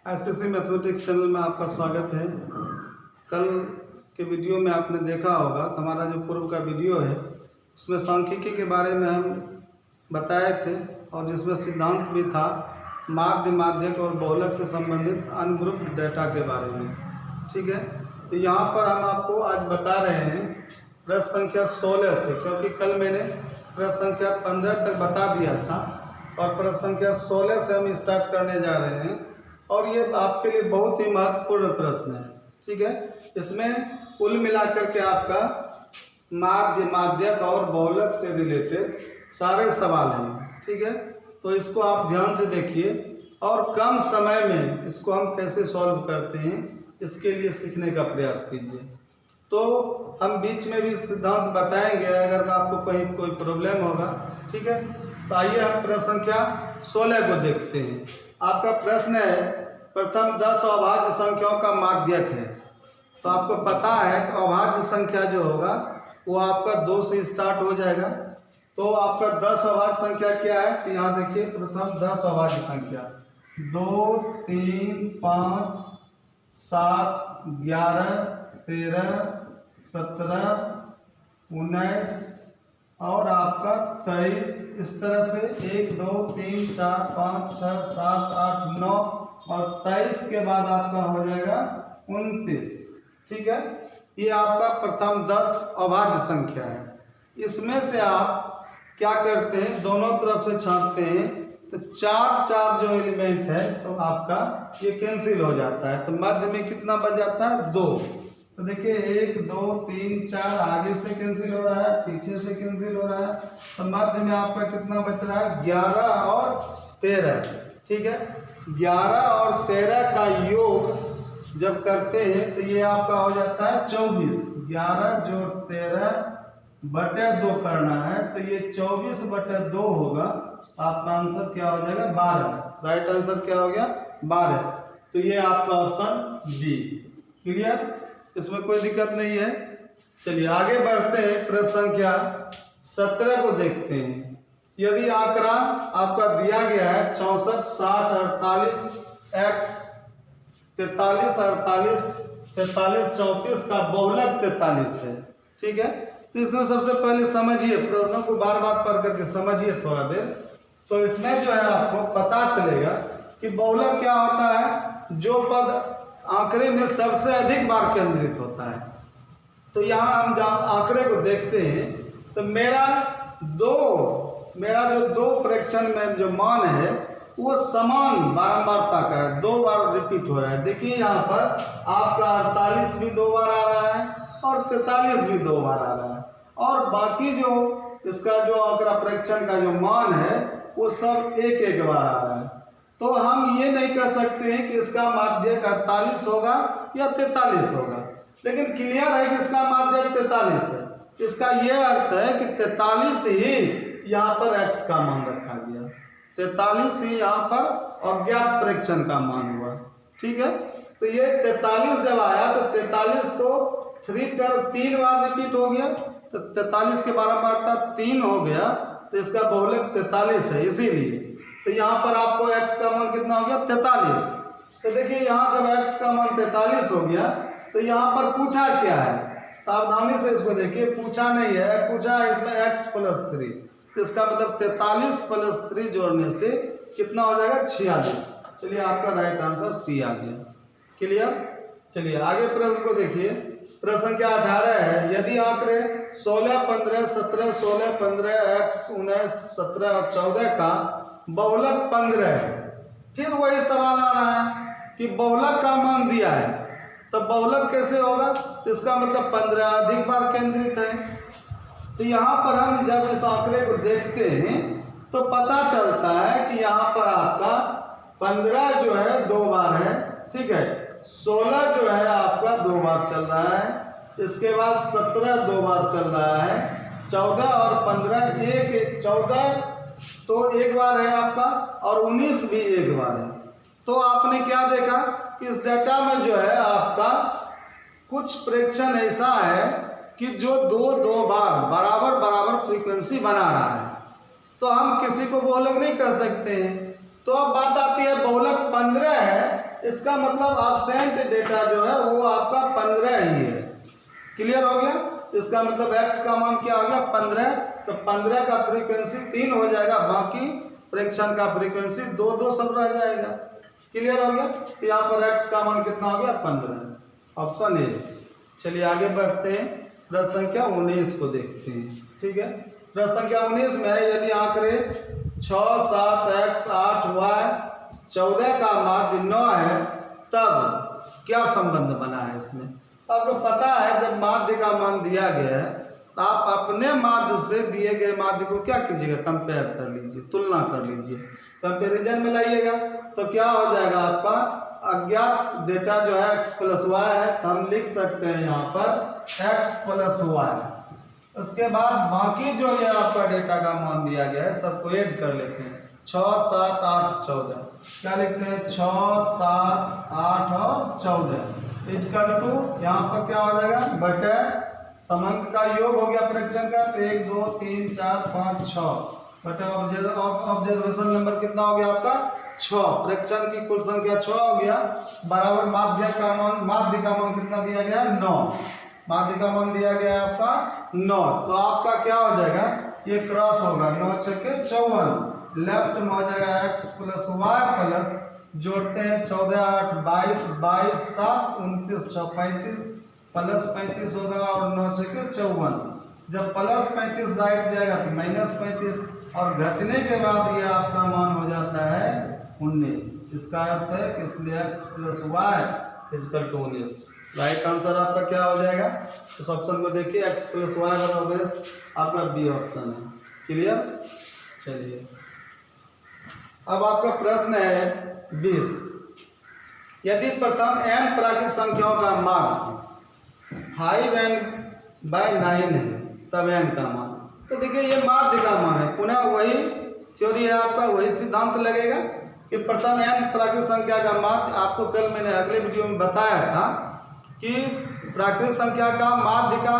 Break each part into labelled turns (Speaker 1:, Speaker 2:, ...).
Speaker 1: ICC mathematics channel में आपका स्वागत है। कल के वीडियो में आपने देखा होगा हमारा जो पूर्व का वीडियो है उसमें सांख्यिकी के बारे में हम बताए थे और जिसमें सिद्धांत भी था माध्य, माध्यक और बहुलक से संबंधित अनग्रुप डेटा के बारे में। ठीक है, तो यहाँ पर हम आपको आज बता रहे हैं प्रश्न संख्या 16 से, क्योंकि कल मैंने प्रश्न संख्या 15 तक बता दिया था और प्रश्न संख्या 16 से हम स्टार्ट करने जा रहे हैं और ये आपके लिए बहुत ही महत्वपूर्ण प्रश्न है। ठीक है, इसमें कुल मिलाकर के आपका माध्य, माध्यक और बहुलक से रिलेटेड सारे सवाल हैं। ठीक है, तो इसको आप ध्यान से देखिए और कम समय में इसको हम कैसे सॉल्व करते हैं इसके लिए सीखने का प्रयास कीजिए। तो हम बीच में भी सिद्धांत बताएंगे अगर आपको कहीं कोई प्रॉब्लम होगा। ठीक है, तो आइए हम प्रश्न संख्या 16 को देखते हैं। आपका प्रश्न है प्रथम 10 अभाज्य संख्याओं का माध्यक है। तो आपको पता है कि अभाज्य संख्या जो होगा वो आपका 2 से स्टार्ट हो जाएगा। तो आपका 10 अभाज्य संख्या क्या है, तो यहाँ देखिए प्रथम 10 अभाज्य संख्या 2, 3, 5, 7, 11, 13, 17, 19 और आपका 23, इस तरह से 1, 2, 3, 4, 5, 6, 7, 8, 9 और 23 के बाद आपका हो जाएगा 29। ठीक है, ये आपका प्रथम 10 अभाज्य संख्या है। इसमें से आप क्या करते हैं, दोनों तरफ से छांटते हैं तो 4 जो एलिमेंट है तो आपका ये कैंसिल हो जाता है। तो मध्य में कितना बच जाता है, 2। तो देखिए 1, 2, 3, 4 आगे से कैंसिल हो रहा है, पीछे से कैंसिल हो रहा है। तो मध्य में आपका कितना बच रहा है, 11 और 13। ठीक है, 11 और 13 का योग जब करते हैं तो ये आपका हो जाता है 24। 11 जोड़ 13 बटे 2 करना है तो ये 24 बटे 2 होगा। आपका आंसर क्या हो जाएगा, 12। राइट आंसर क्या हो गया, 12। तो ये आपका ऑप्शन बी। क्लियर, इसमें कोई दिक्कत नहीं है। चलिए आगे बढ़ते हैं, प्रश्न संख्या 17 को देखते हैं। यदि आंकड़ा आपका दिया गया है 64, 60, 48, x 43, 48, 43, 34 का बहुलक 43 है। ठीक है, तो इसमें सबसे पहले समझिए, प्रश्नों को बार बार पढ़ करके समझिए थोड़ा देर। तो इसमें जो है आपको पता चलेगा कि बहुलक क्या होता है, जो पद आंकड़े में सबसे अधिक बार केंद्रित होता है। तो यहाँ हम जब आंकड़े को देखते हैं तो मेरा जो 2 प्रेक्षण में जो मान है वो समान बारंबारता का है, 2 बार रिपीट हो रहा है। देखिए यहाँ पर आपका 48 भी 2 बार आ रहा है और 43 भी 2 बार आ रहा है और बाकी जो इसका जो आंकड़ा प्रेक्षण का जो मान है वो सब एक बार आ रहा है। तो हम ये नहीं कह सकते हैं कि इसका माध्यक 48 होगा या 43 होगा, लेकिन क्लियर है कि इसका माध्यक 43 है। इसका यह अर्थ है कि 43 ही यहाँ पर x का मान रखा गया, 43 ही यहाँ पर अज्ञात प्रेक्षण का मान हुआ। ठीक है, तो ये 43 जब आया तो 43 तो 3 बार रिपीट हो गया, तो 43 के बारंबारता 3 हो गया, तो इसका बहुलक 43 है। इसीलिए तो यहाँ पर आपको x का मान कितना हो गया, 43। तो देखिए यहाँ जब x का मान 43 हो गया तो यहाँ पर पूछा क्या है, सावधानी से इसको देखिए। पूछा नहीं है, पूछा है इसमें x + 3, तो इसका मतलब 43 + 3 जोड़ने से कितना हो जाएगा, 46। चलिए आपका राइट आंसर सी आ गया। क्लियर, चलिए आगे प्रश्न को देखिए। प्रश्न संख्या 18 है, यदि आंकड़े 16, 15, 17, 16, 15, x 19, 17 और 14 का बहुलक 15 है। फिर वही सवाल आ रहा है कि बहुलक का मान दिया है तो बहुलक कैसे होगा, तो इसका मतलब 15 अधिक बार केंद्रित है। तो यहाँ पर हम जब इस आंकड़े को देखते हैं तो पता चलता है कि यहाँ पर आपका 15 जो है 2 बार है। ठीक है, 16 जो है आपका 2 बार चल रहा है, इसके बाद 17 2 बार चल रहा है, 14 और 15 14 तो 1 बार है आपका और 19 भी 1 बार है। तो आपने क्या देखा कि इस डाटा में जो है आपका कुछ प्रेक्षण ऐसा है कि जो 2 बार बराबर फ्रीक्वेंसी बना रहा है, तो हम किसी को बहुलक नहीं कर सकते हैं। तो अब बात आती है बहुलक 15 है इसका मतलब एब्सेंट डेटा जो है वो आपका 15 ही है। क्लियर हो गया? इसका मतलब x का मान क्या हो गया 15, तो 15 का फ्रीक्वेंसी 3 हो जाएगा, बाकी फ्रैक्शन का फ्रीक्वेंसी 2 सब रह जाएगा। क्लियर हो गया? तो यहाँ पर x का मान कितना हो गया 15, ऑप्शन ए। चलिए आगे बढ़ते हैं, प्रश्न संख्या 19 को देखते हैं। ठीक है, प्रश्न संख्या 19 में यदि आंकड़े 6, 7, x, 8, y, 14 का माध्य 9 है तब क्या संबंध बना है इसमें। आपको पता है जब माध्य का मान दिया गया है तो आप अपने माध्य से दिए गए माध्य को क्या कीजिएगा, कंपेयर कर लीजिए, तुलना कर लीजिए, कंपेरिजन में लाइएगा। तो क्या हो जाएगा आपका अज्ञात डेटा जो है x प्लस वाई है, तो हम लिख सकते हैं यहाँ पर x प्लस वाई। उसके बाद बाकी जो ये आपका डेटा का मान दिया गया है सबको ऐड कर लेते हैं, 6, 7, 8, 14। क्या लिखते हैं 6, 7, 8 और 14 इक्वल टू यहाँ पर क्या हो जाएगा बटे समांक का योग हो गया फ्रैक्शन का, तो 1, 2, 3, 4, 5, 6 बटे ऑब्जर्वेशन नंबर कितना हो गया आपका 6, फ्रैक्शन की कुल संख्या 6 हो गया, बराबर माध्य का मान कितना दिया गया 9, माध्य का मान दिया गया है आपका 9। तो आपका क्या हो जाएगा, ये क्रॉस होगा 9 छक्के 54, लेफ्ट में हो जाएगा x प्लस वाई प्लस जोड़ते हैं 14, 8, 22, 22, 7, 29, 6, 35 प्लस 35 होगा और 9 छक्के 54। जब प्लस 35 राइट जाएगा तो माइनस 35 और घटने के बाद ये आपका मान हो जाता है 19। इसका अर्थ है कि इसलिए x plus Y equal to 19। Right answer आपका क्या हो जाएगा, इस ऑप्शन को देखिए x प्लस वाई बराबर आपका बी ऑप्शन है। क्लियर? चलिए अब आपका प्रश्न है 20। यदि प्रथम n प्राकृतिक संख्याओं का मान 5n/9 है तब n का मान, तो देखिए ये माध्य का मान है, पुनः वही थ्योरी है आपका, वही सिद्धांत लगेगा कि प्रथम n प्राकृतिक संख्या का माध्य। आपको कल मैंने अगले वीडियो में बताया था कि प्राकृतिक संख्या का माध्य का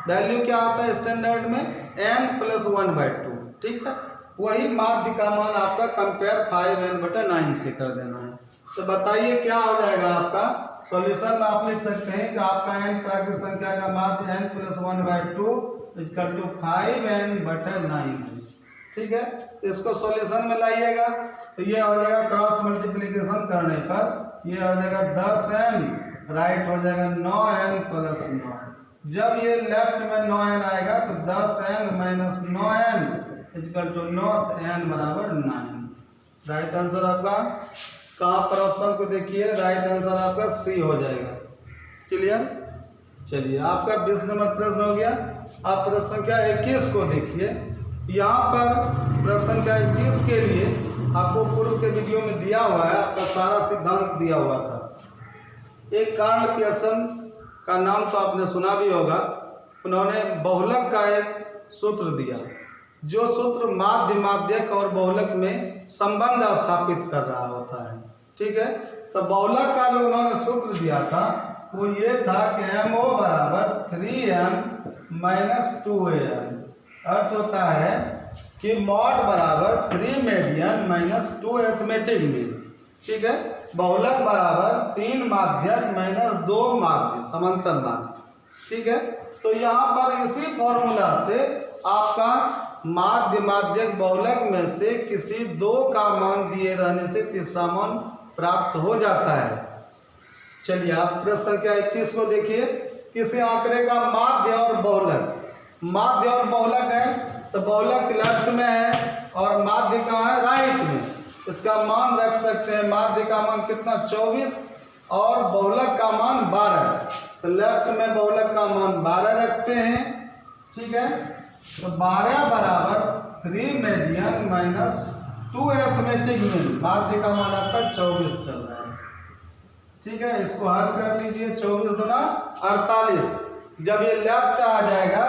Speaker 1: वैल्यू क्या आता है स्टैंडर्ड में n + 1/2। ठीक है, वही माध्य का मान आपका कंपेयर 5n/9 से कर देना है। तो बताइए क्या हो जाएगा आपका सॉल्यूशन में। आप लिख सकते हैं कि आपका n प्राकृतिक संख्या का माध्य n + 1/2 = 5n/9 है। ठीक है, तो इसको सॉल्यूशन में लाइएगा तो ये हो जाएगा क्रॉस मल्टीप्लिकेशन करने पर ये हो जाएगा 10n, राइट हो जाएगा 9n + 9। जब ये लेफ्ट में 9n आएगा तो 10n - 9n = 9, n बराबर 9। राइट आंसर आपका कहाँ पर, ऑप्शन को देखिए, राइट आंसर आपका सी हो जाएगा। क्लियर? चलिए आपका 20 नंबर प्रश्न हो गया। आप प्रश्न संख्या 21 को देखिए। यहाँ पर प्रश्न संख्या 21 के लिए आपको पूर्व के वीडियो में दिया हुआ है, आपका सारा सिद्धांत दिया हुआ था। एक कार्ल पियर्सन का नाम तो आपने सुना भी होगा, उन्होंने बहुलक का एक सूत्र दिया, जो सूत्र माध्य, माध्यक और बहुलक में संबंध स्थापित कर रहा होता है। ठीक है, तो बहुलक का जो उन्होंने सूत्र दिया था वो ये था कि MO = 3m - 2am। अर्थ होता है कि मॉड बराबर 3 मीडियन - 2 अरिथमेटिक मीन। ठीक है, बहुलक बराबर 3 माध्यक - 2 माध्य, समांतर माध्य। ठीक है, तो यहाँ पर इसी फॉर्मूला से आपका माध्य, माध्यक, बहुलक में से किसी 2 का मान दिए रहने से तीसरा मान प्राप्त हो जाता है। चलिए आप प्रश्न संख्या 21 को देखिए। किसी आंकड़े का माध्य और बहुलक, माध्य और बहुलक है तो बहुलक लेफ्ट में है और माध्य कहाँ है, राइट में। इसका मान रख सकते हैं, माध्य का मान कितना 24 और बहुलक का मान 12। तो लेफ्ट में बहुलक का मान 12 रखते हैं। ठीक है, तो 12 बराबर 3 मीडियन - 2 अरिथमेटिक मीन, माध्य का मान आपका 24 चल रहा है। ठीक है, इसको हल कर लीजिए, 24 दूना 48। जब ये लेफ्ट आ जाएगा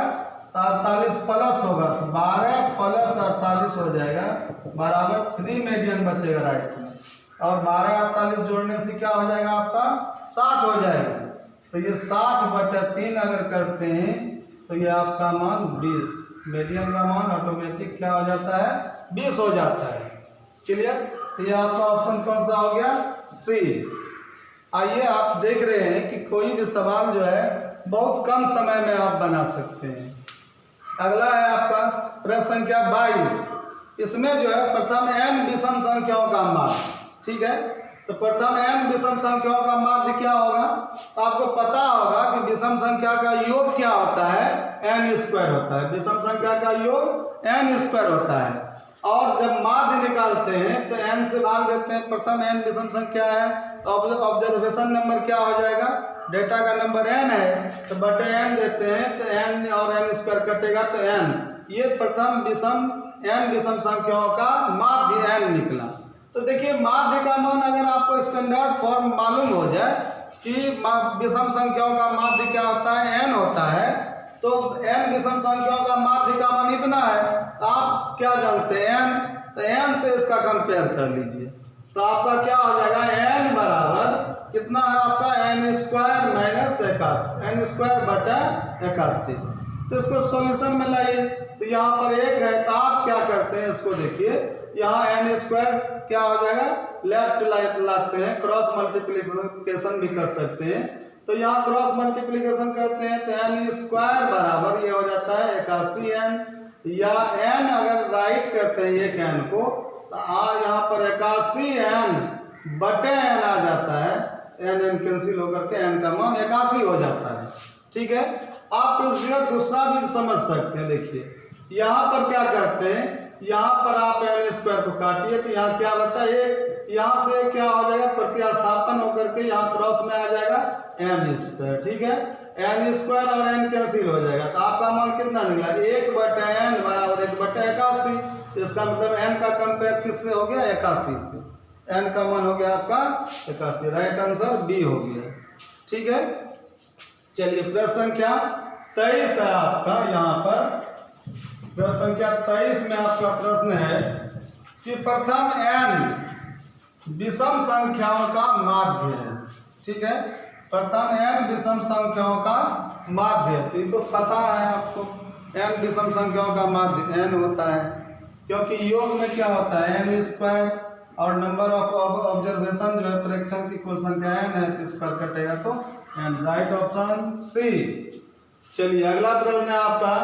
Speaker 1: तो 48 प्लस होगा, तो 12 + 48 हो जाएगा बराबर 3 मीडियन बचेगा राइट में, और 12 48 जोड़ने से क्या हो जाएगा आपका 60 हो जाएगा। तो ये 60/3 अगर करते हैं तो ये आपका मान 20, मीडियन का मान ऑटोमेटिक क्या हो जाता है 20 हो जाता है। क्लियर? तो ये आपका ऑप्शन कौन सा हो गया, सी। आइए आप देख रहे हैं कि कोई भी सवाल जो है बहुत कम समय में आप बना सकते हैं। अगला है आपका प्रश्न संख्या 22। इसमें जो है प्रथम n विषम संख्याओं का माध्य, ठीक है। तो प्रथम n विषम संख्याओं का माध्य क्या होगा? तो आपको पता होगा कि विषम संख्या का योग क्या होता है? n स्क्वायर होता है। विषम संख्या का योग n स्क्वायर होता है। और जब माध्य निकालते हैं तो n से भाग देते हैं। प्रथम n विषम संख्या है तो ऑब्जर्वेशन नंबर क्या हो जाएगा? डेटा का नंबर n है तो बटे n देते हैं तो n और n स्क्वायर कटेगा तो n। ये प्रथम विषम n विषम संख्याओं का माध्य n निकला। तो देखिए माध्य का मान अगर आपको स्टैंडर्ड फॉर्म मालूम हो जाए कि विषम संख्याओं का माध्य क्या होता है? n होता है। तो n विषम संख्याओं का माध्य का मान इतना है। आप क्या जानते हैं? n, तो n से इसका कंपेयर कर लीजिए तो आपका क्या हो जाएगा? n बराबर कितना है आपका? n square minus 81, n square बटा 81। तो इसको सॉल्यूशन में लाइए तो यहाँ पर 1 है तो आप क्या करते हैं इसको देखिए, यहाँ n स्क्वायर क्या हो जाएगा? लेफ्ट लाते हैं, क्रॉस मल्टीप्लिकेशन भी कर सकते हैं। तो यहाँ क्रॉस मल्टीप्लिकेशन करते हैं तो n स्क्वायर बराबर ये हो जाता है 81n, या n अगर राइट करते हैं एक n को तो यहाँ पर 81n बटे n आ जाता है। n कैंसिल होकर के n का मान 81 हो जाता है, ठीक है। आप इस जगह दूसरा भी समझ सकते हैं। देखिए यहाँ पर क्या करते हैं, यहाँ पर आप n स्क्वायर को काटिए तो यहाँ क्या बचा? 1। यहाँ से क्या हो जाएगा? प्रतिस्थापन होकर के यहाँ क्रॉस में आ जाएगा n स्क्वायर, ठीक है। n स्क्वायर और n कैंसिल हो जाएगा तो आपका मान कितना निकला? 1 बटे n बराबर 1 बटे 81। इसका मतलब n का कंपेयर किससे हो गया? 81 से। n का मान हो गया आपका 81। राइट आंसर बी हो गया, ठीक है। चलिए प्रश्न संख्या 23 है आपका। यहाँ पर प्रश्न संख्या 23 में आपका प्रश्न है कि प्रथम n विषम संख्याओं का माध्य है, ठीक है। प्रथम n विषम संख्याओं का माध्य, तो ये तो पता है आपको n विषम संख्याओं का माध्य n होता है, क्योंकि योग में क्या होता है? n स्क्वायर और नंबर ऑफ ऑब्जर्वेशन जो है प्रेक्षण की कुल संख्या n है तो स्क्वायर कटेगा तो n। Right option C. चलिए अगला प्रश्न है आपका,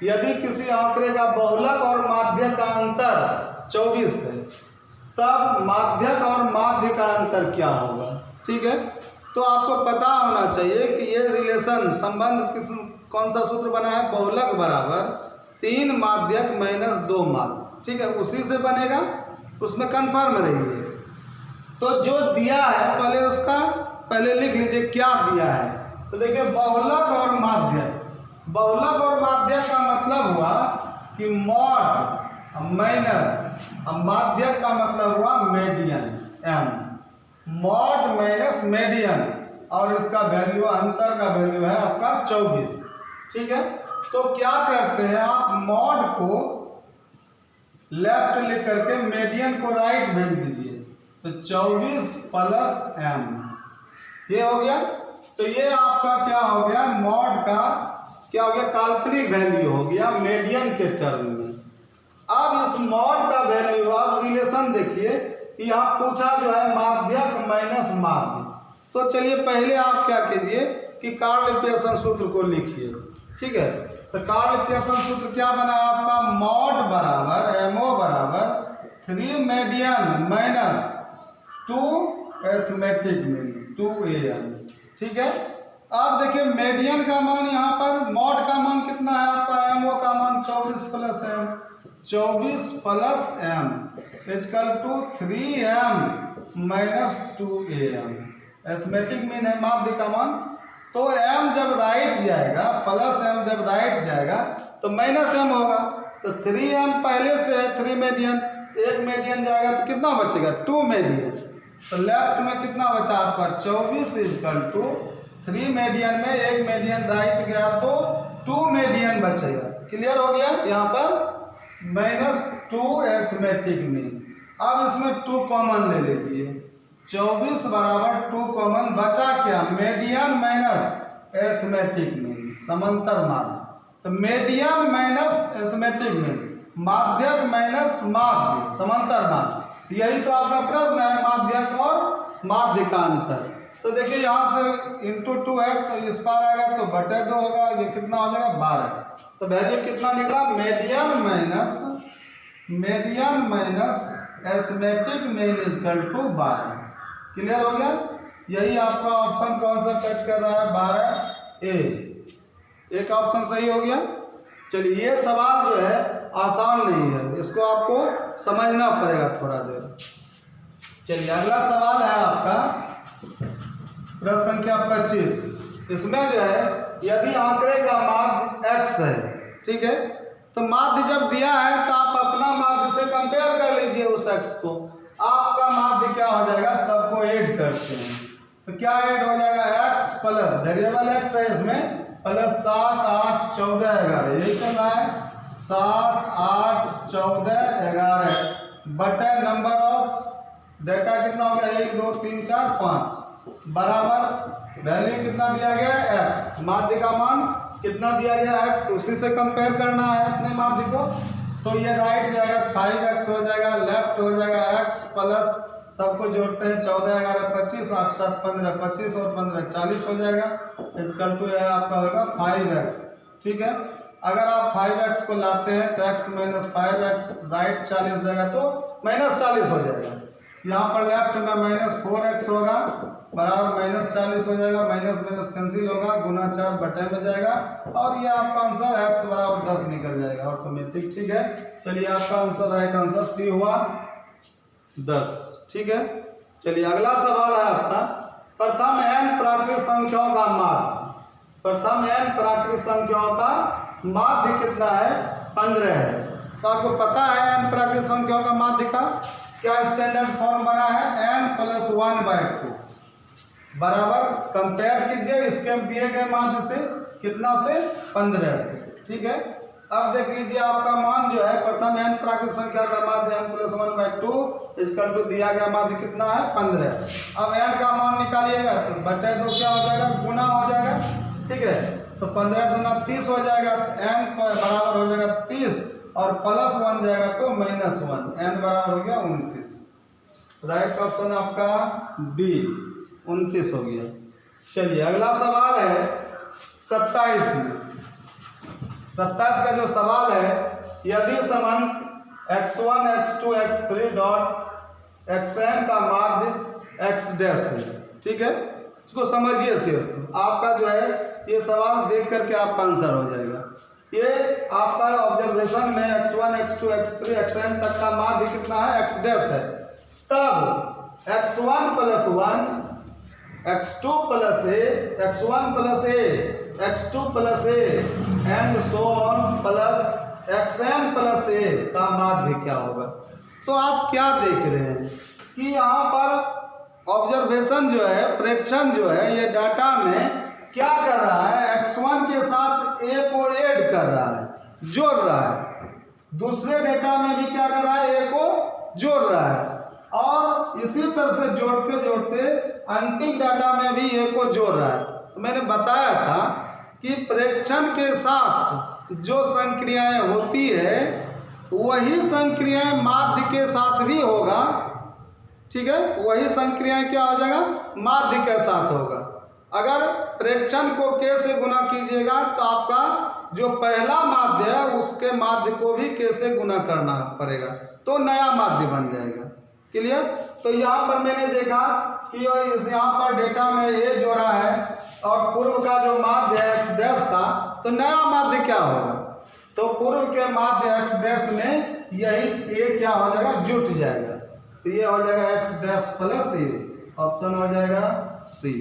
Speaker 1: यदि किसी आंकड़े का बहुलक और माध्य का अंतर 24 है तब माध्यक और माध्य का अंतर क्या होगा? ठीक है, तो आपको पता होना चाहिए कि ये रिलेशन संबंध कौन सा सूत्र बना है? बहुलक बराबर 3 माध्यक माइनस 2 माध्य, ठीक है, उसी से बनेगा, उसमें कन्फर्म रहिए। तो जो दिया है पहले लिख लीजिए क्या दिया है। तो देखिए बहुलक और माध्य, बहुलक और माध्य का मतलब हुआ कि मॉड माइनस, माध्यक का मतलब हुआ median m, mod minus median, और इसका वैल्यू अंतर का वैल्यू है आपका 24, ठीक है। तो क्या करते हैं आप, मॉड को लेफ्ट लिख करके मीडियन को राइट भेज दीजिए, तो 24 प्लस m ये हो गया। तो ये आपका क्या हो गया? मॉड का क्या हो गया? काल्पनिक वैल्यू हो गया मीडियन के टर्म में। अब इस मॉड का वैल्यू, आप रिलेशन देखिए, यहाँ पूछा जो है माध्यक माइनस माध्य। तो चलिए पहले आप क्या कीजिए कि कार्ल पियर्सन सूत्र को लिखिए, ठीक है। तो कार्ल पियर्सन सूत्र क्या बना आपका? मॉड बराबर mo बराबर 3 median minus 2 arithmetic mean 2am, ठीक है। अब देखिए मीडियन का मान यहाँ पर, मॉड का मान कितना है आपका? mo का मान 24 plus m, 24 plus m equal to 3m minus 2am, arithmetic mean है माध्य का मान। तो m जब राइट जाएगा, प्लस m जब राइट जाएगा तो माइनस m होगा। तो 3m पहले से है, 3 मीडियन, एक मीडियन जाएगा तो कितना बचेगा? 2 मीडियन। तो लेफ्ट में कितना बचा आपका? 24 इक्वल टू 3 मीडियन में एक मीडियन राइट गया तो 2 मीडियन बचेगा। क्लियर हो गया? यहाँ पर माइनस 2 अरिथमेटिक मीन। अब इसमें 2 कॉमन ले लीजिए, 24 बराबर 2 कॉमन बचा क्या? मीडियन माइनस अरिथमेटिक मीन, समांतर माध्य। तो मीडियन माइनस अरिथमेटिक मीन, माध्यक माइनस माध्य, समांतर माध्य। यही तो आपका प्रश्न है, माध्यक और माध्य का अंतर। तो देखिए यहाँ से इंटू 2 है तो इस पार आएगा तो बटे 2 होगा, ये कितना हो जाएगा 12। तो वैल्यू कितना निकला, median minus arithmetic mean equal to 12। Clear हो गया। यही आपका ऑप्शन कौन सा टच कर रहा है, 12A। एक ऑप्शन सही हो गया। चलिए ये सवाल जो है आसान नहीं है, इसको आपको समझना पड़ेगा थोड़ा देर। चलिए अगला सवाल है आपका प्रश्न संख्या 25। इसमें जो है यदि आंकड़े का माध्य x है, ठीक है, तो माध्य जब दिया है तो आप अपना माध्य से कंपेयर कर लीजिए उस x को। आपका माध्य क्या हो जाएगा, सबको ऐड करते हैं तो क्या ऐड हो जाएगा, x प्लस वेरिएबल x है इसमें, प्लस 7, 8, 14, 11, यही चल रहा है। 7, 8, 14, 11 बटे नंबर ऑफ डेटा कितना हो गया, 1, 2, 3, 4, 5 बराबर वैल्यू कितना दिया गया है, x। माध्य का मान कितना दिया गया x, उसी से कंपेयर करना है अपने माध्य को। तो ये राइट जाएगा 5x हो जाएगा, लेफ्ट हो जाएगा x प्लस सबको जोड़ते हैं 14, 11, 25, 8, 7, 15, 25 और 15 40 हो जाएगा। इक्वल टू आपका होगा 5x। ठीक है, अगर आप 5x को लाते हैं तो x माइनस 5x राइट 40 जाएगा तो माइनस 40 हो जाएगा। यहाँ पर लेफ्ट में माइनस 4x होगा बराबर माइनस 40 हो जाएगा, माइनस माइनस कैंसिल होगा, गुना 4 बटे में जाएगा और ये आपका आंसर x बराबर 10 निकल जाएगा ऑटोमेटिक। ठीक है, चलिए आपका आंसर राइट आंसर सी हुआ 10। ठीक है, चलिए अगला सवाल है आपका प्रथम n प्राकृत संख्याओं का माध्य। प्रथम n प्राकृत संख्याओं का माध्य कितना है, 15 है। तो आपको पता है n प्राकृत संख्याओं का माध्य का क्या स्टैंडर्ड फॉर्म बना है, n प्लस 1/2 बराबर कंपेयर कीजिए इसके दिए गए माध्य से, कितना से, 15 से। ठीक है, अब देख लीजिए आपका मान जो है प्रथम n प्राकृत संख्या का माध्य n प्लस 1/2 इक्वल टू दिया गया माध्य कितना है, 15। अब n का मान निकालिएगा तो बटे 2 क्या हो जाएगा, गुना हो जाएगा। ठीक है, तो 15 दूना 30 हो जाएगा, n बराबर हो जाएगा 30 और प्लस 1 जाएगा तो माइनस 1, n बराबर हो गया 29। राइट ऑप्शन आपका बी 29 हो गया। चलिए अगला सवाल है 27 में। 27 का जो सवाल है, यदि संबंध x1, x2, x3 dot xn का माध्य x डैश है। ठीक है, इसको समझिए सिर्फ, आपका जो है ये सवाल देख करके आपका आंसर हो जाएगा। ये आपका ऑब्जर्वेशन में x1, x2, x3, xn तक का माध्य कितना है, x डैश है। तब x1 plus 1, x2 plus a, x1 plus a, x2 plus a and so on plus xn plus a का माध्य क्या होगा। तो आप क्या देख रहे हैं कि यहाँ पर ऑब्जर्वेशन जो है, प्रेक्षण जो है, ये डाटा में क्या कर रहा है, x1 के साथ a को ऐड कर रहा है, जोड़ रहा है। दूसरे डेटा में भी क्या कर रहा है, a को जोड़ रहा है और इसी तरह से जोड़ते जोड़ते अंतिम डाटा में भी a को जोड़ रहा है। तो मैंने बताया था कि प्रेक्षण के साथ जो संक्रियाएं होती है वही संक्रियाएं माध्य के साथ भी होगा। ठीक है, वही संक्रियाएं क्या हो जाएगा, माध्य के साथ होगा। अगर प्रेक्षण को k से गुना कीजिएगा तो आपका जो पहला माध्य है उसके माध्य को भी k से गुना करना पड़ेगा तो नया माध्य बन जाएगा। क्लियर। तो यहाँ पर मैंने देखा कि यहाँ पर डेटा में a जोड़ा है और पूर्व का जो माध्य x डैश था तो नया माध्य क्या होगा, तो पूर्व के माध्य x डैश में यही a क्या हो जाएगा, जुट जाएगा। तो ये हो जाएगा x dash plus a, option हो जाएगा सी।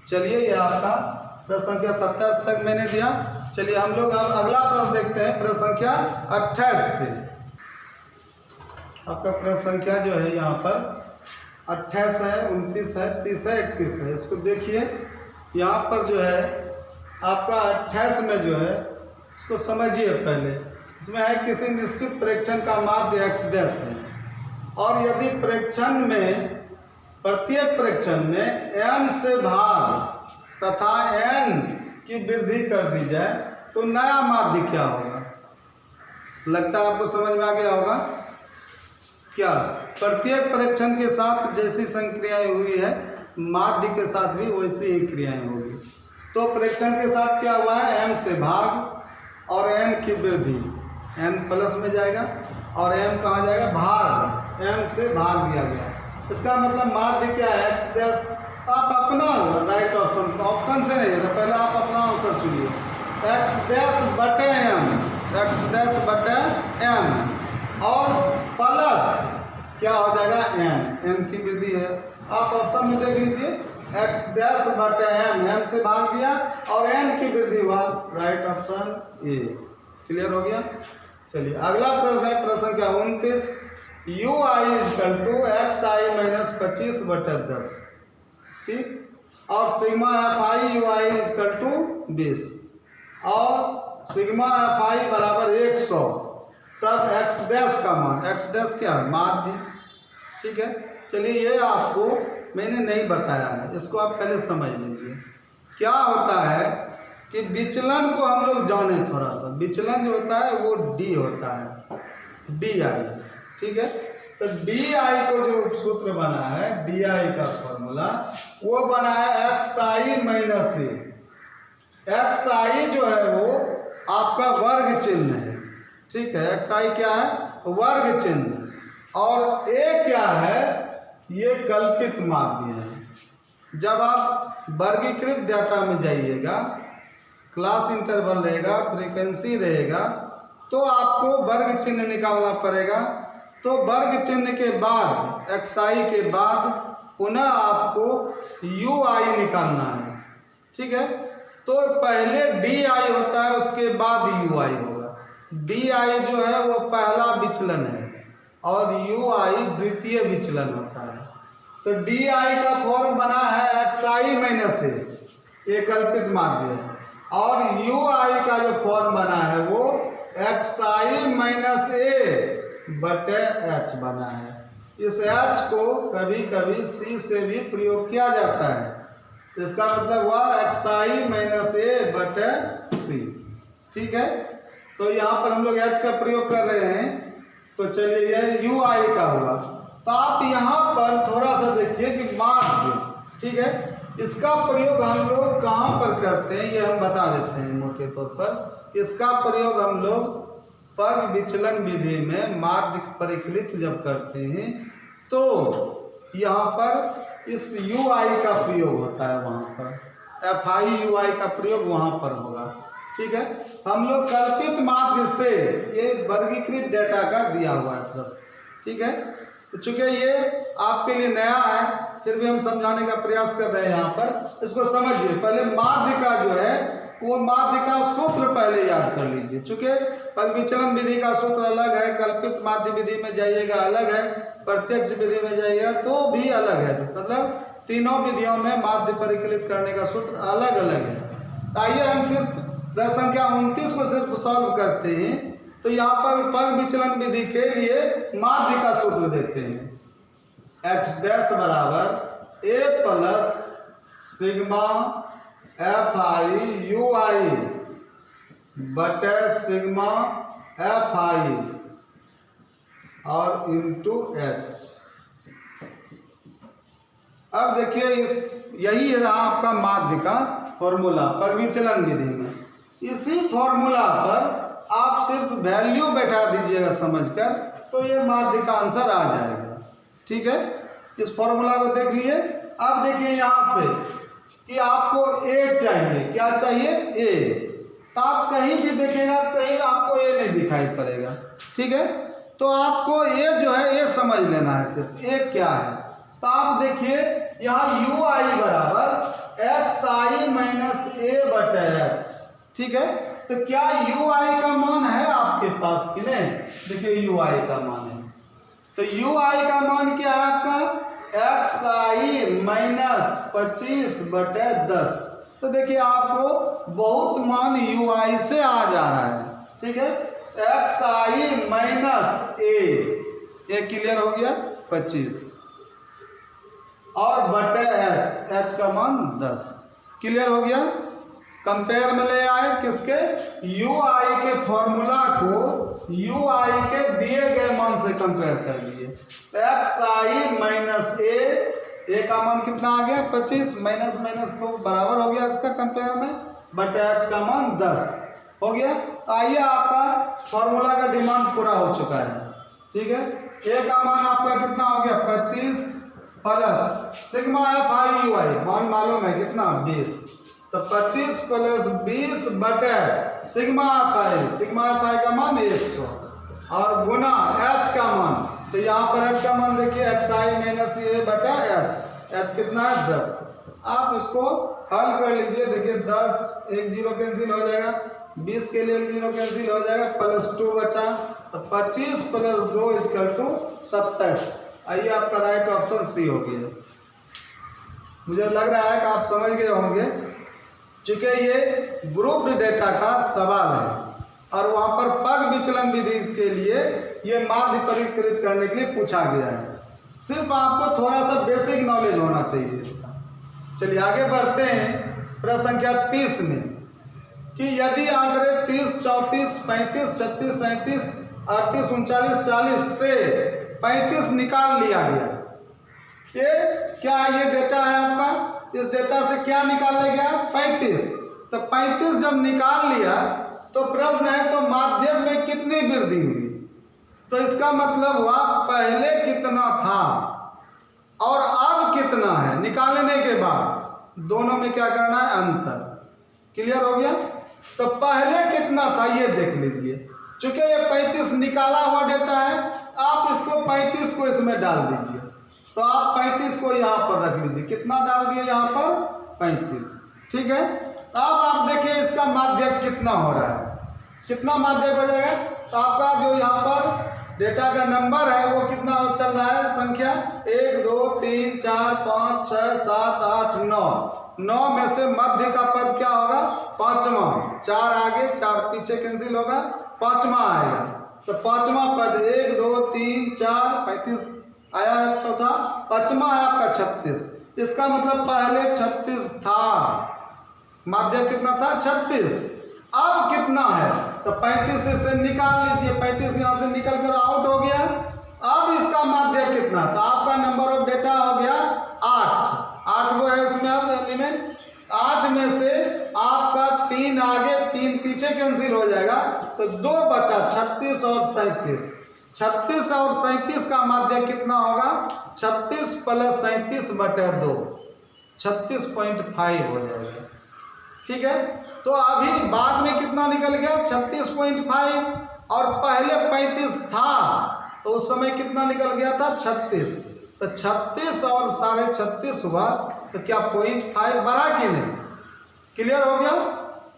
Speaker 1: चलिए ये आपका प्रश्न संख्या 27 तक मैंने दिया। चलिए हम लोग अब अगला प्रश्न देखते हैं, प्रश्न संख्या 28 से। आपका प्रश्न संख्या जो है यहाँ पर 28 है, 29 है, 30 है, 31 है। इसको देखिए यहाँ पर जो है आपका 28 में जो है इसको समझिए पहले। इसमें है किसी निश्चित प्रेक्षण का माध्य x डैश है और यदि प्रेक्षण में प्रत्येक प्रेक्षण में m से भाग तथा n की वृद्धि कर दी जाए तो नया माध्य क्या होगा। लगता है आपको समझ में आ गया होगा। क्या प्रत्येक प्रेक्षण के साथ जैसी संक्रियाएं हुई है माध्य के साथ भी वैसी ही क्रियाएं होगी। तो प्रेक्षण के साथ क्या हुआ है, m से भाग और n की वृद्धि, n प्लस में जाएगा और m कहाँ जाएगा, भाग, m से भाग दिया गया। इसका मतलब माध्य क्या है, x डैश। आप अपना राइट ऑप्शन से नहीं है, पहले आप अपना आंसर चुनिए, x डैश बटे m, x डैश बटे m और प्लस क्या हो जाएगा n की वृद्धि है। आप ऑप्शन में देख लीजिए, x डैश बटे m से भाग दिया और n की वृद्धि हुआ, राइट ऑप्शन ए। क्लियर हो गया। चलिए अगला प्रश्न है, प्रश्न क्या 29, ui equal to xi minus 25 बटे 10, ठीक, और sigma fi ui equal to 20 और सिग्मा fi बराबर 100, तब x डैश का मान, x डैश क्या है, माध्य, ठीक है। चलिए ये आपको मैंने नहीं बताया है, इसको आप पहले समझ लीजिए। क्या होता है कि विचलन को हम लोग जाने थोड़ा सा, विचलन जो होता है वो d होता है, di, ठीक है। तो di को जो सूत्र बना है, di का फॉर्मूला वो बना है xi माइनस ए। xi जो है वो आपका वर्ग चिन्ह है, ठीक है, xi क्या है, वर्ग चिन्ह, और a क्या है, ये कल्पित माध्य है। जब आप वर्गीकृत डाटा में जाइएगा, क्लास इंटरवल रहेगा, फ्रीक्वेंसी रहेगा, तो आपको वर्ग चिन्ह निकालना पड़ेगा। तो वर्ग चिन्ह के बाद xi के बाद पुनः आपको ui निकालना है, ठीक है। तो पहले di होता है, उसके बाद ui होगा। di जो है वो पहला विचलन है और ui द्वितीय विचलन होता है। तो di का फॉर्म बना है xi माइनस ए, ये कल्पित माध्य है, और ui का जो फॉर्म बना है वो xi माइनस ए बटे h बना है। इस h को कभी कभी c से भी प्रयोग किया जाता है, इसका मतलब हुआ xi माइनस ए बटे c, ठीक है। तो यहाँ पर हम लोग h का प्रयोग कर रहे हैं, तो चलिए यह ui का हुआ। तो आप यहाँ पर थोड़ा सा देखिए कि माध्य, ठीक है, इसका प्रयोग हम लोग कहाँ पर करते हैं ये हम बता देते हैं मोटे तौर पर। इसका प्रयोग हम लोग पग विचलन विधि में माध्य परिकलित जब करते हैं तो यहाँ पर इस ui का प्रयोग होता है, वहाँ पर fi ui का प्रयोग वहाँ पर होगा, ठीक है। हम लोग कल्पित माध्य से ये वर्गीकृत डेटा का दिया हुआ है प्रश्न, ठीक है। तो चूंकि ये आपके लिए नया है, फिर भी हम समझाने का प्रयास कर रहे हैं। यहाँ पर इसको समझिए, पहले माध्य का जो है वो माध्य का सूत्र पहले याद कर लीजिए। चूंकि पग विचलन विधि का सूत्र अलग है, कल्पित माध्य विधि में जाइएगा अलग है, प्रत्यक्ष विधि में जाइएगा तो भी अलग है, मतलब तीनों विधियों में माध्य परिकलित करने का सूत्र अलग अलग है। आइए हम सिर्फ प्रश्न संख्या 29 को सिर्फ सॉल्व करते हैं। तो यहाँ पर पग विचलन विधि के लिए माध्य का सूत्र देते हैं, x डैश बराबर a plus sigma fi ui बटे सिग्मा fi और इंटू h। अब देखिए यही रहा आपका माध्य का फॉर्मूला पग विचलन विधि में। इसी फॉर्मूला पर आप सिर्फ वैल्यू बैठा दीजिएगा समझकर, तो ये माध्य का आंसर आ जाएगा, ठीक है। इस फॉर्मूला को देख लिए। अब देखिए यहाँ से कि आपको a चाहिए, क्या चाहिए, a। तो आप कहीं भी देखेगा कहीं आपको a नहीं दिखाई पड़ेगा, ठीक है। तो आपको a जो है a समझ लेना है, सिर्फ a क्या है। तो आप देखिए यहाँ ui बराबर xi माइनस ए बटे h, ठीक है। तो क्या ui का मान है आपके पास कि नहीं, देखिए ui का मान है। तो ui का मान क्या है आपका, xi माइनस 25 बटे 10। तो देखिए आपको बहुत मान ui से आ जा रहा है, ठीक है। xi माइनस ए क्लियर हो गया 25 और बटे h का मान 10, क्लियर हो गया। कंपेयर में ले आए किसके, ui के फॉर्मूला को ui के दिए गए मान से कंपेयर कर लिए। xi माइनस ए का मान कितना आ गया 25, माइनस माइनस तो बराबर हो गया इसका कंपेयर में, बटे एच का मान 10 हो गया। आइए आपका फॉर्मूला का डिमांड पूरा हो चुका है, ठीक है। ए का मान आपका कितना हो गया 25 plus sigma f i u i, मान मालूम है कितना 20, तो 25 प्लस 20 बटे सिग्मा एफ आई का मान 100 और गुना एच का मान, तो यहाँ पर एच का मान देखिए एक्स आई माइनस ए बटा एच कितना है 10। आप इसको हल कर लीजिए, देखिए 10 एक जीरो कैंसिल हो जाएगा, 20 के लिए एक जीरो कैंसिल हो जाएगा, प्लस 2 बचा, तो 25 प्लस 2 = 27। आइए आपका राइट ऑप्शन सी हो गया। मुझे लग रहा है कि आप समझ गए होंगे, चूंकि ये ग्रुप्ड डेटा का सवाल है और वहाँ पर पग विचलन विधि के लिए ये माध्य परिष्कृत करने के लिए पूछा गया है। सिर्फ आपको थोड़ा सा बेसिक नॉलेज होना चाहिए इसका। चलिए आगे बढ़ते हैं प्रश्न संख्या 30 में, कि यदि आंकड़े 30, 34, 35, 36, 37, 38, 39, 40 से 35 निकाल लिया गया, ये क्या ये डेटा है आपका, इस डेटा से क्या निकाला गया 35, तो 35 जब निकाल लिया तो प्रश्न है तो माध्यक में कितनी वृद्धि हुई, तो इसका मतलब हुआ पहले कितना था और अब कितना है निकालने के बाद, दोनों में क्या करना है अंतर। क्लियर हो गया। तो पहले कितना था ये देख लीजिए, चूंकि ये 35 निकाला हुआ डेटा है, आप इसको 35 को इसमें डाल दीजिए, तो आप 35 को यहाँ पर रख लीजिए, कितना डाल दिए यहाँ पर 35, ठीक है। अब आप देखिए इसका माध्यक कितना हो रहा है, कितना माध्यक हो जाएगा, तो आपका जो यहाँ पर डेटा का नंबर है वो कितना चल रहा है संख्या 1 2 3 4 5 6 7 8 9, 9 में से मध्य का पद क्या होगा पांचवा, 4 आगे 4 पीछे कैंसिल होगा, पांचवा आएगा, तो पांचवा पद 1 2 3 4 35 आया, चौथा पांचवा है आपका 36। इसका मतलब पहले 36 था, माध्य कितना था 36, अब कितना है तो 35 से निकाल लीजिए, 35 यहाँ से निकल कर आउट हो गया। अब इसका माध्य कितना, तो आपका नंबर ऑफ डेटा हो गया 8 वो है इसमें, अब एलिमेंट 8 में से आपका 3 आगे 3 पीछे कैंसिल हो जाएगा, तो 2 बचा 36 और 37। 36 और 37 का माध्य कितना होगा 36 प्लस 37 बटे 2, 36.5 हो जाएगा, ठीक है। तो अभी बाद में कितना निकल गया 36.5 और पहले 35 था, तो उस समय कितना निकल गया था 36, तो 36 और 36.5 हुआ, तो क्या 0.5 बढ़ा कि नहीं। क्लियर हो गया।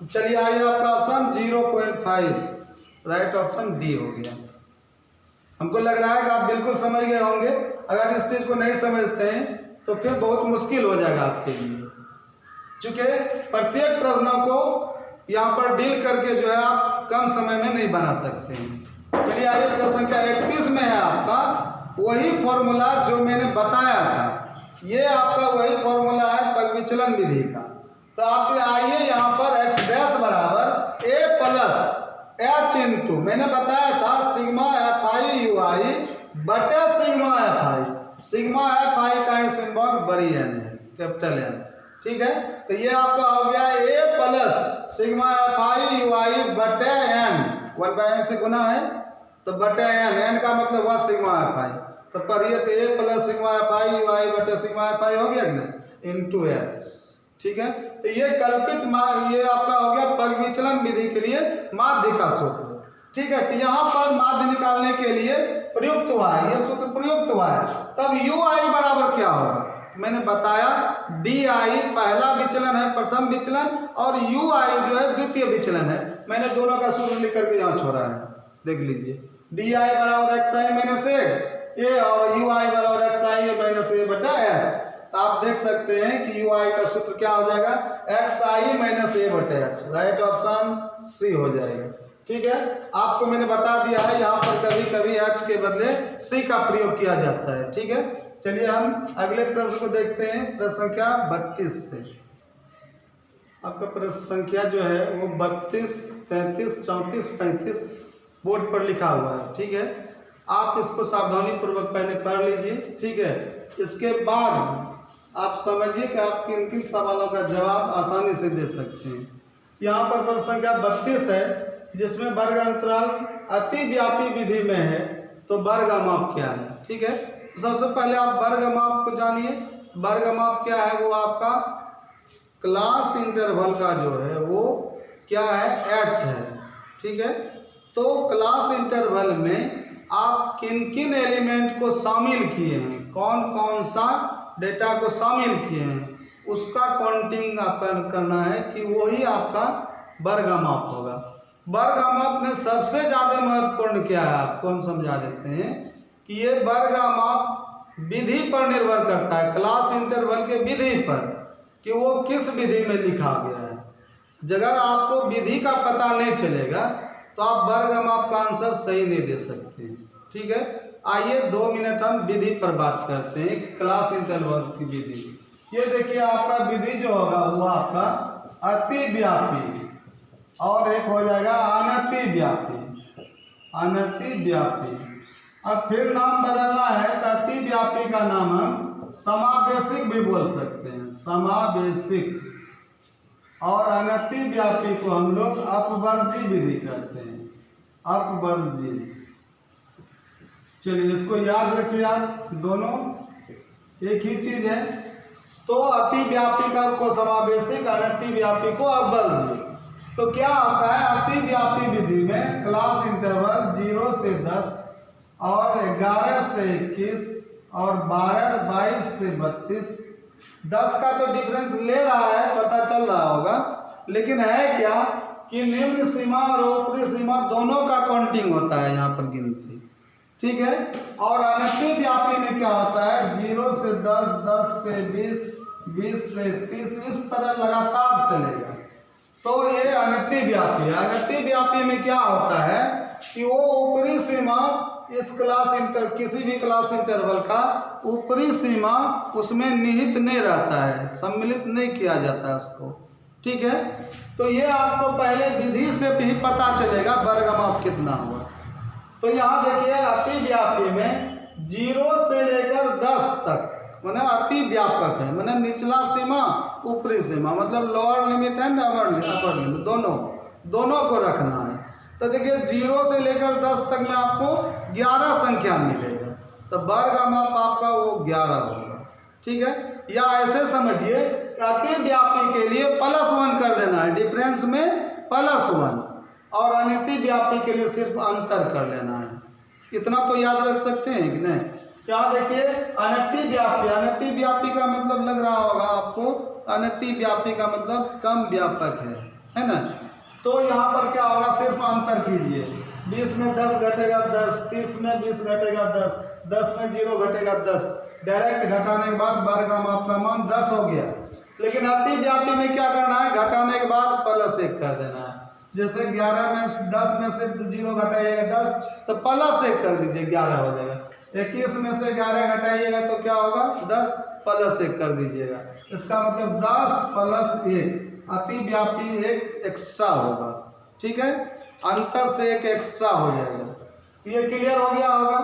Speaker 1: चलिए आइए आपका ऑप्शन 0.5, राइट ऑप्शन डी हो गया। हमको लग रहा है कि आप बिल्कुल समझ गए होंगे, अगर इस चीज़ को नहीं समझते हैं तो फिर बहुत मुश्किल हो जाएगा आपके लिए, चूँकि प्रत्येक प्रश्नों को यहाँ पर डील करके जो है आप कम समय में नहीं बना सकते हैं। चलिए आइए प्रश्न संख्या 31 में है आपका वही फॉर्मूला जो मैंने बताया था, ये आपका वही फॉर्मूला है पग विचलन विधि का। तो आप आइए यहाँ पर x डैश बराबर a प्लस एच इंटू, मैंने बताया था sigma f i u i बटे सिग्मा एफ आई, सिग्मा एफ आई का सिंबल बड़ी एन है, कैपिटल एन, ठीक है। तो ये आपका हो गया a plus sigma f i u i बटे एन, 1/n से गुना है तो बटे एन, एन का मतलब हुआ सिग्मा एफ आई, तो पढ़िए तो a plus sigma f i u i बटे सिग्मा एफ आई हो गया कि नहीं इंटू एच, ठीक है। तो ये कल्पित ये आपका हो गया पग विचलन विधि के लिए माध्य का सूत्र, ठीक है। तो यहाँ पर माध्य निकालने के लिए प्रयुक्त हुआ है, ये सूत्र प्रयुक्त हुआ है। तब यू आई बराबर क्या होगा, मैंने बताया डी आई पहला विचलन है, प्रथम विचलन, और यू आई जो है द्वितीय विचलन है। मैंने दोनों का सूत्र लिख करके यहाँ छोड़ा है, देख लीजिए। डी आई बराबर एक्स आई माइनस ए और यू आई बराबर एक्स आई ए माइनस ए बटा एच। आप देख सकते हैं कि यू आई का सूत्र क्या हो जाएगा एक्स आई माइनस ए बटे एच, राइट ऑप्शन सी हो जाएगा, ठीक है। आपको मैंने बता दिया है यहाँ पर कभी कभी एच के बदले सी का प्रयोग किया जाता है, ठीक है। चलिए हम अगले प्रश्न को देखते हैं, प्रश्न संख्या 32 से। आपका प्रश्न संख्या जो है वो 32, 33, 34, 35 बोर्ड पर लिखा हुआ है, ठीक है। आप इसको सावधानी पूर्वक पहले पढ़ लीजिए, ठीक है। इसके बाद आप समझिए कि आप किन किन सवालों का जवाब आसानी से दे सकते हैं। यहाँ पर प्रश्न संख्या 32 है, जिसमें वर्ग अंतराल अतिव्यापी विधि में है, तो वर्गमाप क्या है। ठीक है, तो सबसे पहले आप वर्गमाप को जानिए। वर्गमाप क्या है, वो आपका क्लास इंटरवल का जो है वो क्या है, h है। ठीक है, तो क्लास इंटरवल में आप किन किन एलिमेंट को शामिल किए हैं, कौन कौन सा डेटा को शामिल किए हैं, उसका काउंटिंग आपका करना है कि वही आपका वर्गमाप होगा। वर्गमाप में सबसे ज़्यादा महत्वपूर्ण क्या है, आपको हम समझा देते हैं कि ये वर्गमाप विधि पर निर्भर करता है, क्लास इंटरवल के विधि पर, कि वो किस विधि में लिखा गया है। अगर आपको विधि का पता नहीं चलेगा तो आप वर्गमाप का आंसर सही नहीं दे सकते। ठीक है, आइए 2 मिनट हम विधि पर बात करते हैं, क्लास इंटरवल की विधि। ये देखिए आपका विधि जो होगा वो आपका अतिव्यापी और एक हो जाएगा अनतिव्यापी। अनतिव्यापी, अब फिर नाम बदलना है तो अतिव्यापी का नाम हम समावेशिक भी बोल सकते हैं, समावेशिक, और अनतिव्यापी को हम लोग अपवर्जी विधि कहते हैं, अपवर्जी। चलिए इसको याद रखिए आप, दोनों एक ही चीज है। तो अतिव्यापी का को समावेशिक, अनतिव्यापी को अपवर्जी। तो क्या होता है, अतिव्यापी विधि में क्लास इंटरवल 0 से 10 और 11 से 21 और 22 से 32, 10 का तो डिफरेंस ले रहा है, पता चल रहा होगा, लेकिन है क्या कि निम्न सीमा और ऊपरी सीमा दोनों का काउंटिंग होता है यहाँ पर, गिनती। ठीक है, और अनतिव्यापी में क्या होता है, 0 से 10, 10 से 20, 20 से 30, इस तरह लगातार चलेगा। तो ये अनतिव्यापी है। अनतिव्यापी में क्या होता है कि वो ऊपरी सीमा इस किसी भी क्लास इंटरवल का ऊपरी सीमा उसमें निहित नहीं रहता है, सम्मिलित नहीं किया जाता है उसको। ठीक है, तो ये आपको पहले विधि से भी पता चलेगा वर्गमाप कितना हुआ। तो यहाँ देखिए अतिव्यापी में 0 से लेकर 10 तक माने अति व्यापक है, माने निचला सीमा ऊपरी सीमा, मतलब lower limit and upper limit, दोनों को रखना है। तो देखिए 0 से लेकर 10 तक में आपको 11 संख्या मिलेगा, तो वर्गमाप आपका वो 11 होगा। ठीक है, या ऐसे समझिए अतिव्यापी के लिए +1 कर देना है, डिफरेंस में +1, और अनतिव्यापी के लिए सिर्फ अंतर कर लेना है। इतना तो याद रख सकते हैं कि नहीं। क्या देखिए अनतिव्यापी, अनतिव्यापी का मतलब लग रहा होगा आपको, अनतिव्यापी का मतलब कम व्यापक है ना। तो यहाँ पर क्या होगा, सिर्फ अंतर कीजिए, 20 में 10 घटेगा 10, 30 में 20 घटेगा 10, 10 में 0 घटेगा 10, डायरेक्ट घटाने के बाद वर्गमाप का मान 10 हो गया। लेकिन अतिव्यापी में क्या करना है, घटाने के बाद +1 कर देना है। जैसे 11 में 10 में से 0 घटाइएगा 10, तो +1 कर दीजिए, 11 हो जाएगा। 21 में से 11 घटाइएगा तो क्या होगा, 10, +1 कर दीजिएगा। इसका मतलब 10 + 1, अतिव्यापी एक एक्स्ट्रा होगा। ठीक है, अंतर से एक एक्स्ट्रा हो जाएगा। ये क्लियर हो गया होगा।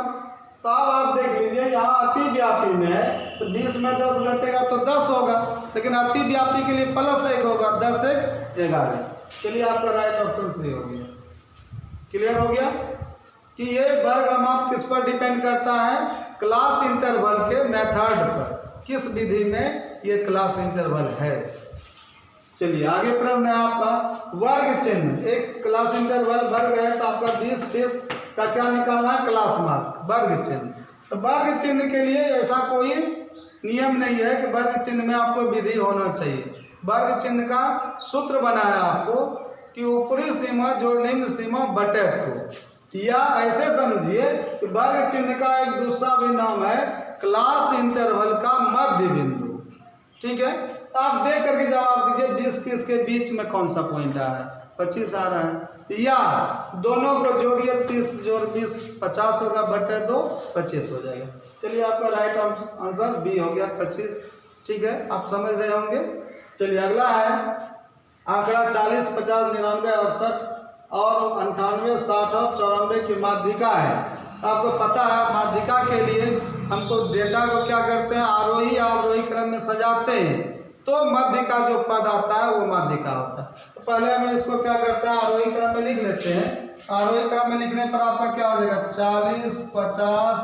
Speaker 1: तो अब आप देख लीजिए यहाँ अतिव्यापी में है तो 20 में 10 घटेगा तो 10 होगा, लेकिन अतिव्यापी के लिए +1 होगा, 10 1 11। चलिए आपका राइट ऑप्शन सही हो गया। क्लियर हो गया कि ये वर्गमाप किस पर डिपेंड करता है, क्लास इंटरवल के मेथड पर, किस विधि में ये क्लास इंटरवल है। चलिए आगे प्रश्न है आपका वर्ग चिन्ह। एक क्लास इंटरवल वर्ग है तो आपका 20 का क्या निकालना है, क्लास मार्क, वर्ग चिन्ह। तो वर्ग चिन्ह के लिए ऐसा कोई नियम नहीं है कि वर्ग चिन्ह में आपको विधि होना चाहिए। वर्ग चिन्ह का सूत्र बनाया आपको कि ऊपरी सीमा जो निम्न सीमा बटे 2, या ऐसे समझिए कि वर्ग चिन्ह का एक दूसरा भी नाम है क्लास इंटरवल का मध्य बिंदु। ठीक है, तो आप देख करके जवाब दीजिए 20-30 के बीच में कौन सा पॉइंट आ रहा है, 25 आ रहा है, या दोनों को जोड़िए 30 जोड़ 20 50 होगा, बटे 2 25 हो जाएगा। चलिए आपका राइट आंसर बी हो गया 25। ठीक है, आप समझ रहे होंगे। चलिए अगला है आंकड़ा 40, 50, 99, 68 और 98, 60 और 94 की माध्यिका है। आपको पता है माध्यिका के लिए हमको डेटा को क्या करते हैं, आरोही अवरोही क्रम में सजाते हैं तो मध्य का जो पद आता है वो माध्यिका का होता है। तो पहले हम इसको क्या करते हैं, आरोही क्रम में लिख लेते हैं। आरोही क्रम में लिखने पर आपका क्या हो जाएगा, 40, 50,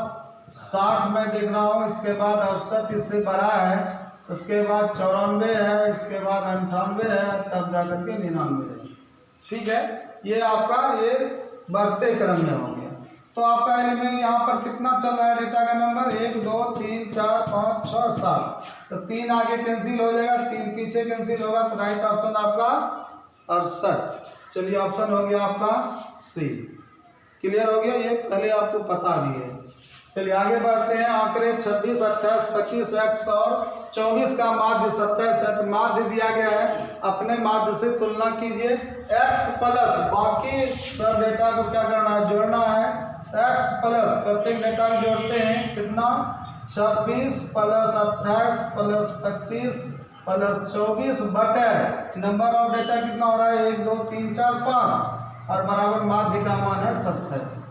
Speaker 1: 60 में देख रहा हूँ, इसके बाद 68 इससे बड़ा है, उसके बाद 94 है, इसके बाद 98 है, तब जाकर के 99 है। ठीक है, ये आपका ये बढ़ते क्रम में हो गया। तो आपका एलिमेंट यहाँ पर कितना चल रहा है डेटा का नंबर, 1 2 3 4 5 6 7, तो 3 आगे कैंसिल हो जाएगा, 3 पीछे कैंसिल होगा, तो राइट ऑप्शन आपका 68। चलिए ऑप्शन हो गया आपका सी। क्लियर हो गया, ये पहले आपको पता भी है। चलिए आगे बढ़ते हैं। आंकड़े 26, 28, 25, x और 24 का माध्य 27 है। तो माध्य दिया गया है, अपने माध्य से तुलना कीजिए। x प्लस बाकी सब डेटा को क्या करना है, जोड़ना है। x प्लस प्रत्येक डेटा को जोड़ते हैं, कितना, 26 प्लस 28 प्लस 25 प्लस 24 बटे नंबर ऑफ डेटा कितना हो रहा है, 1 2 3 4 5 और बराबर माध्य का मान है 27।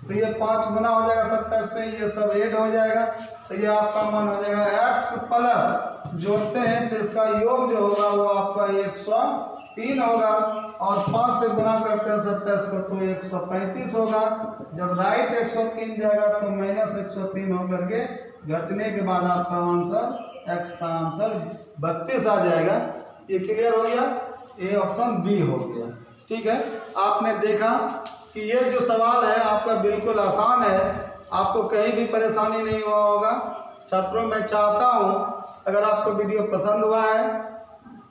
Speaker 1: तो ये 5 गुना हो जाएगा 27 से, ये सब ऐड हो जाएगा, तो ये आपका मान हो जाएगा x प्लस जोड़ते हैं तो इसका योग जो होगा वो आपका 103 होगा, और 5 से गुना करते हैं 27 को तो 135 होगा। जब राइट 103 जाएगा तो माइनस 103 होकर के घटने के बाद आपका आंसर x का आंसर 32 आ जाएगा। ये क्लियर हो गया, ये ऑप्शन बी हो गया। ठीक है, आपने देखा कि ये जो सवाल है आपका बिल्कुल आसान है, आपको कहीं भी परेशानी नहीं हुआ होगा। छात्रों, मैं चाहता हूँ अगर आपको वीडियो पसंद हुआ है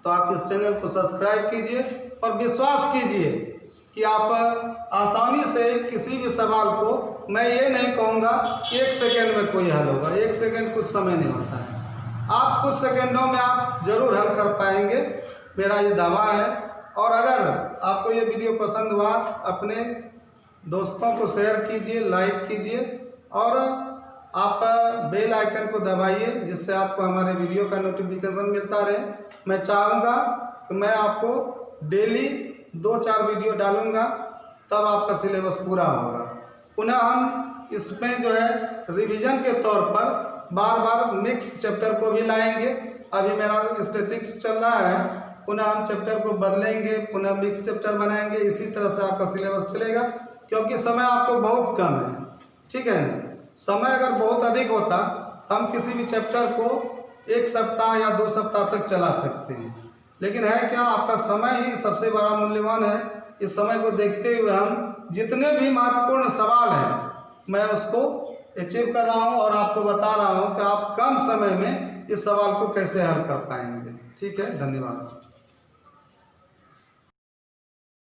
Speaker 1: तो आप इस चैनल को सब्सक्राइब कीजिए और विश्वास कीजिए कि आप आसानी से किसी भी सवाल को, मैं ये नहीं कहूँगा कि 1 सेकेंड में कोई हल होगा, 1 सेकेंड कुछ समय नहीं होता है, आप कुछ सेकेंडों में आप जरूर हल कर पाएंगे, मेरा ये दावा है। और अगर आपको ये वीडियो पसंद हुआ, अपने दोस्तों को शेयर कीजिए, लाइक कीजिए और आप बेल आइकन को दबाइए, जिससे आपको हमारे वीडियो का नोटिफिकेशन मिलता रहे। मैं चाहूँगा कि मैं आपको डेली 2-4 वीडियो डालूँगा, तब आपका सिलेबस पूरा होगा। पुनः हम इसमें जो है रिवीजन के तौर पर बार बार मिक्स चैप्टर को भी लाएंगे। अभी मेरा स्टैटिक्स चल रहा है, पुनः हम चैप्टर को बदलेंगे, पुनः मिक्स चैप्टर बनाएंगे। इसी तरह से आपका सिलेबस चलेगा, क्योंकि समय आपको बहुत कम है। ठीक है ना, समय अगर बहुत अधिक होता हम किसी भी चैप्टर को 1 सप्ताह या 2 सप्ताह तक चला सकते हैं, लेकिन है क्या, आपका समय ही सबसे बड़ा मूल्यवान है। इस समय को देखते हुए हम जितने भी महत्वपूर्ण सवाल हैं मैं उसको अचीव कर रहा हूँ और आपको बता रहा हूँ कि आप कम समय में इस सवाल को कैसे हल कर पाएंगे। ठीक है, धन्यवाद।